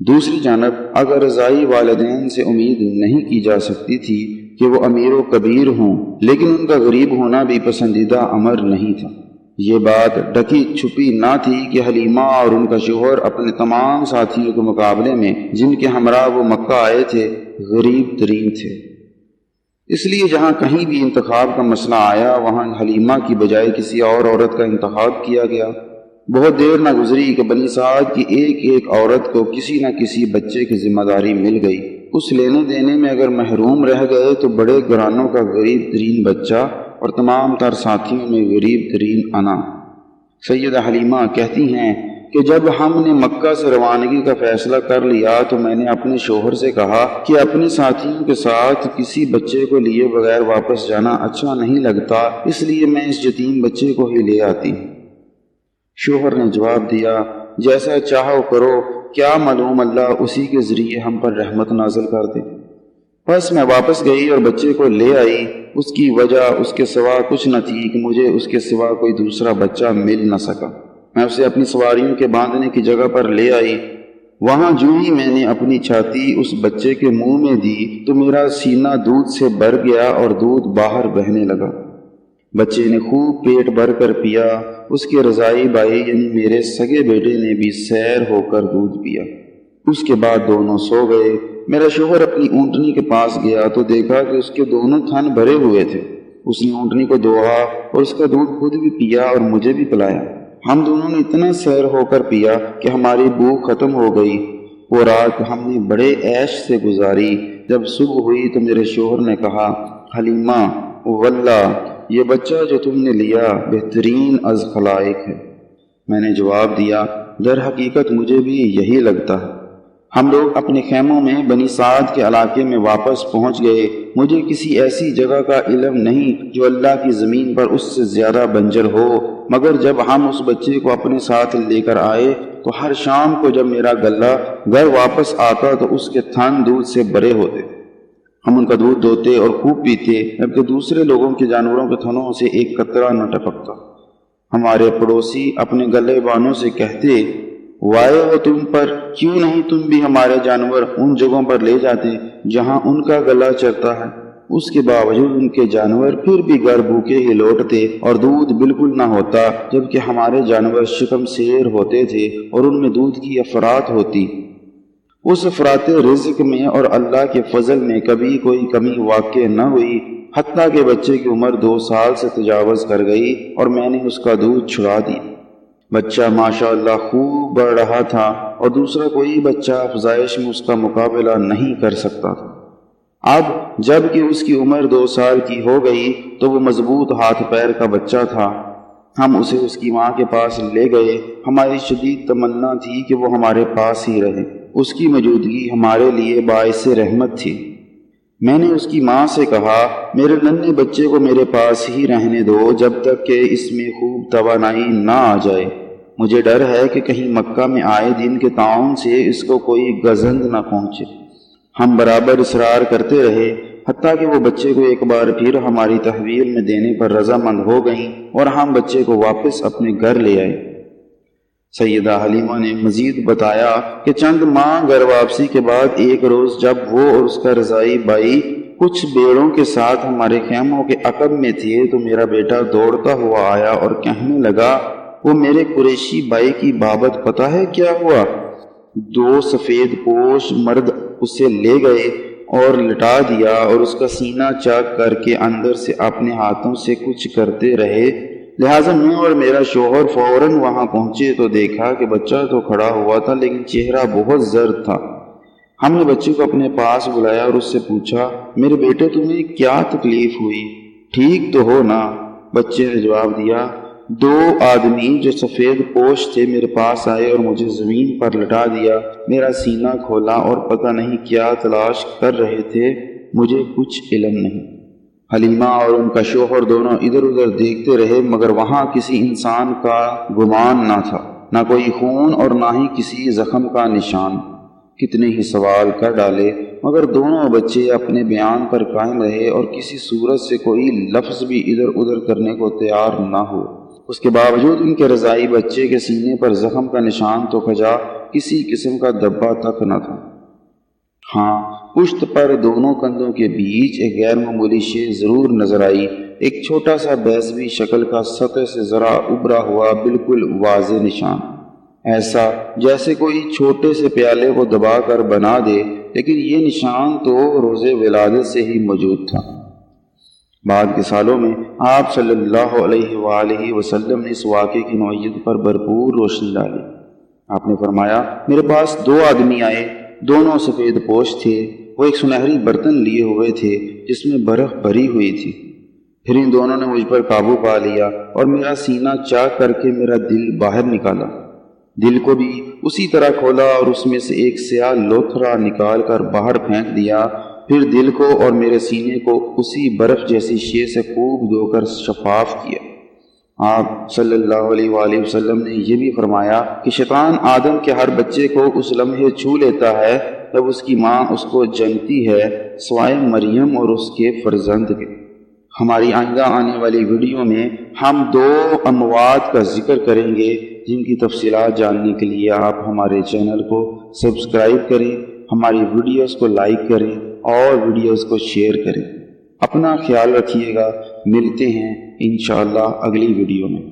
دوسری جانب اگر رضائی والدین سے امید نہیں کی جا سکتی تھی کہ وہ امیر و کبیر ہوں، لیکن ان کا غریب ہونا بھی پسندیدہ امر نہیں تھا۔ یہ بات ڈھکی چھپی نہ تھی کہ حلیمہ اور ان کا شوہر اپنے تمام ساتھیوں کے مقابلے میں جن کے ہمراہ وہ مکہ آئے تھے غریب ترین تھے۔ اس لیے جہاں کہیں بھی انتخاب کا مسئلہ آیا وہاں حلیمہ کی بجائے کسی اور عورت کا انتخاب کیا گیا۔ بہت دیر نہ گزری کہ بنی سعد کی ایک ایک عورت کو کسی نہ کسی بچے کی ذمہ داری مل گئی۔ اس لینے دینے میں اگر محروم رہ گئے تو بڑے گھرانوں کا غریب ترین بچہ اور تمام تر ساتھیوں میں غریب ترین انا۔ سیدہ حلیمہ کہتی ہیں کہ جب ہم نے مکہ سے روانگی کا فیصلہ کر لیا تو میں نے اپنے شوہر سے کہا کہ اپنے ساتھیوں کے ساتھ کسی بچے کو لیے بغیر واپس جانا اچھا نہیں لگتا، اس لیے میں اس یتیم بچے کو ہی لے آتی ہوں۔ شوہر نے جواب دیا، جیسا چاہو کرو، کیا معلوم اللہ اسی کے ذریعے ہم پر رحمت نازل کر دے۔ پس میں واپس گئی اور بچے کو لے آئی۔ اس کی وجہ اس کے سوا کچھ نہ تھی کہ مجھے اس کے سوا کوئی دوسرا بچہ مل نہ سکا۔ میں اسے اپنی سواریوں کے باندھنے کی جگہ پر لے آئی۔ وہاں جو ہی میں نے اپنی چھاتی اس بچے کے منہ میں دی تو میرا سینہ دودھ سے بھر گیا اور دودھ باہر بہنے لگا۔ بچے نے خوب پیٹ بھر کر پیا۔ اس کے رضائی بھائی یعنی میرے سگے بیٹے نے بھی سیر ہو کر دودھ پیا۔ اس کے بعد دونوں سو گئے۔ میرا شوہر اپنی اونٹنی کے پاس گیا تو دیکھا کہ اس کے دونوں تھن بھرے ہوئے تھے۔ اس نے اونٹنی کو دوہا اور اس کا دودھ خود بھی پیا اور مجھے بھی پلایا۔ ہم دونوں نے اتنا سیر ہو کر پیا کہ ہماری بھوک ختم ہو گئی۔ وہ رات ہم نے بڑے عیش سے گزاری۔ جب صبح ہوئی تو میرے شوہر نے کہا، حلیمہ واللہ یہ بچہ جو تم نے لیا بہترین از خلائق ہے۔ میں نے جواب دیا، در حقیقت مجھے بھی یہی لگتا ہے۔ ہم لوگ اپنے خیموں میں بنی سعد کے علاقے میں واپس پہنچ گئے۔ مجھے کسی ایسی جگہ کا علم نہیں جو اللہ کی زمین پر اس سے زیادہ بنجر ہو، مگر جب ہم اس بچے کو اپنے ساتھ لے کر آئے تو ہر شام کو جب میرا گلہ گھر واپس آتا تو اس کے تھن دودھ سے بھرے ہوتے۔ ہم ان کا دودھ دوتے اور خوب پیتے، جبکہ دوسرے لوگوں کے جانوروں کے تھنوں سے ایک قطرہ نہ ٹپکتا۔ ہمارے پڑوسی اپنے گلے بانوں سے کہتے، وائے ہو تم پر، کیوں نہیں تم بھی ہمارے جانور ان جگہوں پر لے جاتے جہاں ان کا گلا چرتا ہے۔ اس کے باوجود ان کے جانور پھر بھی گھر بھوکے ہی لوٹتے اور دودھ بالکل نہ ہوتا، جبکہ ہمارے جانور شکم سیر ہوتے تھے اور ان میں دودھ کی افراط ہوتی۔ اس افراط رزق میں اور اللہ کے فضل میں کبھی کوئی کمی واقع نہ ہوئی، حتیٰ کہ بچے کی عمر 2 سال سے تجاوز کر گئی اور میں نے اس کا دودھ چھڑا دی۔ بچہ ماشاءاللہ خوب بڑھ رہا تھا اور دوسرا کوئی بچہ افزائش میں اس کا مقابلہ نہیں کر سکتا تھا۔ اب جب کہ اس کی عمر 2 سال کی ہو گئی تو وہ مضبوط ہاتھ پیر کا بچہ تھا۔ ہم اسے اس کی ماں کے پاس لے گئے۔ ہماری شدید تمنا تھی کہ وہ ہمارے پاس ہی رہے۔ اس کی موجودگی ہمارے لیے باعث رحمت تھی۔ میں نے اس کی ماں سے کہا، میرے ننھے بچے کو میرے پاس ہی رہنے دو جب تک کہ اس میں خوب توانائی نہ آ جائے۔ مجھے ڈر ہے کہ کہیں مکہ میں آئے دن کے تعاون سے اس کو کوئی گزند نہ پہنچے۔ ہم برابر اصرار کرتے رہے، حتیٰ کہ وہ بچے کو ایک بار پھر ہماری تحویل میں دینے پر رضامند ہو گئیں اور ہم بچے کو واپس اپنے گھر لے آئے۔ سیدہ حلیمہ نے مزید بتایا کہ چند ماہ گھر واپسی کے بعد ایک روز جب وہ اور اس کا رضائی بھائی کچھ بیڑوں کے ساتھ ہمارے خیموں کے عقب میں تھے تو میرا بیٹا دوڑتا ہوا آیا اور کہنے لگا، وہ میرے قریشی بھائی کی بابت پتہ ہے کیا ہوا؟ 2 سفید پوش مرد اسے لے گئے اور لٹا دیا اور اس کا سینہ چاک کر کے اندر سے اپنے ہاتھوں سے کچھ کرتے رہے۔ لہٰذا میں اور میرا شوہر فوراً وہاں پہنچے تو دیکھا کہ بچہ تو کھڑا ہوا تھا لیکن چہرہ بہت زرد تھا۔ ہم نے بچے کو اپنے پاس بلایا اور اس سے پوچھا، میرے بیٹے تمہیں کیا تکلیف ہوئی؟ ٹھیک تو ہو نا؟ بچے نے جواب دیا، 2 آدمی جو سفید پوش تھے میرے پاس آئے اور مجھے زمین پر لٹا دیا، میرا سینہ کھولا اور پتہ نہیں کیا تلاش کر رہے تھے، مجھے کچھ علم نہیں۔ حلیمہ اور ان کا شوہر دونوں ادھر ادھر دیکھتے رہے مگر وہاں کسی انسان کا گمان نہ تھا، نہ کوئی خون اور نہ ہی کسی زخم کا نشان۔ کتنے ہی سوال کر ڈالے مگر دونوں بچے اپنے بیان پر قائم رہے اور کسی صورت سے کوئی لفظ بھی ادھر ادھر کرنے کو تیار نہ ہو۔ اس کے باوجود ان کے رضائی بچے کے سینے پر زخم کا نشان تو کھجا کسی قسم کا دبا تک نہ تھا۔ ہاں، پشت پر دونوں کندھوں کے بیچ ایک غیر معمولی شے ضرور نظر آئی، ایک چھوٹا سا بیضوی شکل کا سطح سے ذرا ابھرا ہوا بالکل واضح نشان، ایسا جیسے کوئی چھوٹے سے پیالے کو دبا کر بنا دے، لیکن یہ نشان تو روز ولادت سے ہی موجود تھا۔ بعد کے سالوں میں آپ صلی اللہ علیہ وآلہ وسلم نے اس واقعے کی نوعیت پر بھرپور روشنی ڈالی۔ آپ نے فرمایا، میرے پاس دو آدمی آئے، دونوں سفید پوش تھے، وہ ایک سنہری برتن لیے ہوئے تھے جس میں برف بھری ہوئی تھی۔ پھر ان دونوں نے مجھ پر قابو پا لیا اور میرا سینہ چاک کر کے میرا دل باہر نکالا، دل کو بھی اسی طرح کھولا اور اس میں سے ایک سیاہ لوتھڑا نکال کر باہر پھینک دیا، پھر دل کو اور میرے سینے کو اسی برف جیسی شے سے خوب دھو کر شفاف کیا۔ آپ صلی اللہ علیہ وآلہ وسلم نے یہ بھی فرمایا کہ شیطان آدم کے ہر بچے کو اس لمحے چھو لیتا ہے جب اس کی ماں اس کو جنتی ہے، سوائے مریم اور اس کے فرزند کے۔ ہماری آئندہ آنے والی ویڈیو میں ہم دو اموات کا ذکر کریں گے جن کی تفصیلات جاننے کے لیے آپ ہمارے چینل کو سبسکرائب کریں، ہماری ویڈیوز کو لائک کریں اور ویڈیوز کو شیئر کریں۔ اپنا خیال رکھیے گا، ملتے ہیں انشاءاللہ اگلی ویڈیو میں۔